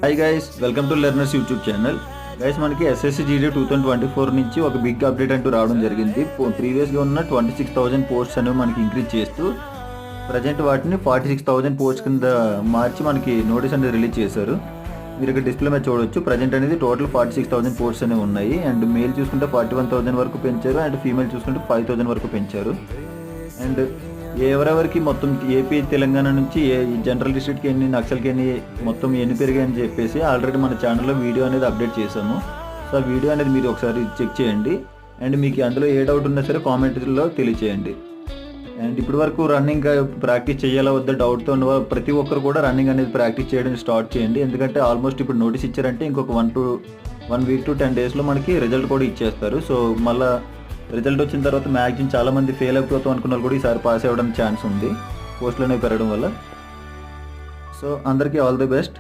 Hi guys, welcome to learners YouTube channel. Guys, మనకి SSC GD 2024 నుంచి ఒక big update అంటూ రావడం జరిగింది. ప్రీవియస్గా ఉన్న 26,000 పోస్ట్స్ అనేవి మనకి ఇంక్రీజ్ చేస్తూ ప్రజెంట్ వాటిని 46,000 పోస్ట్ కింద మార్చి మనకి నోటీస్ అనేది రిలీజ్ చేశారు. మీరు ఇక్కడ డిస్ప్లే మీద చూడవచ్చు. ప్రజెంట్ అనేది టోటల్ 46,000 పోస్ట్స్ అనేవి ఉన్నాయి. అండ్ మేల్ చూసుకుంటే 41,000 వరకు పెంచారు. అండ్ ఫీమేల్ చూసుకుంటే 5,000 వరకు పెంచారు. అండ్ ఎవరెవరికి మొత్తం ఏపీ తెలంగాణ నుంచి ఏ జనరల్ డిస్ట్రిక్ట్కి ఎన్ని, నక్సల్కి ఎన్ని, మొత్తం ఎన్ని పెరిగాయని చెప్పేసి ఆల్రెడీ మన ఛానల్లో వీడియో అనేది అప్డేట్ చేసాము. సో ఆ వీడియో అనేది మీరు ఒకసారి చెక్ చేయండి. అండ్ మీకు అందులో ఏ డౌట్ ఉన్నా సరే కామెంట్లో తెలియచేయండి. అండ్ ఇప్పటి వరకు రన్నింగ్ ప్రాక్టీస్ చేయాలా వద్ద డౌట్తో ఉన్న ప్రతి ఒక్కరు కూడా రన్నింగ్ అనేది ప్రాక్టీస్ చేయడం స్టార్ట్ చేయండి. ఎందుకంటే ఆల్మోస్ట్ ఇప్పుడు నోటీస్ ఇచ్చారంటే ఇంకొక 1 వీక్ to 10 డేస్లో మనకి రిజల్ట్ కూడా ఇచ్చేస్తారు. సో మళ్ళీ రిజల్ట్ వచ్చిన తర్వాత మ్యాక్సిమం చాలామంది ఫెయిల్ అయిపోతాం అనుకున్న వాళ్ళు కూడా ఈసారి పాస్ అవ్వడానికి ఛాన్స్ ఉంది పోస్టులు అనేవి పెరగడం వల్ల. సో అందరికీ ఆల్ ది బెస్ట్.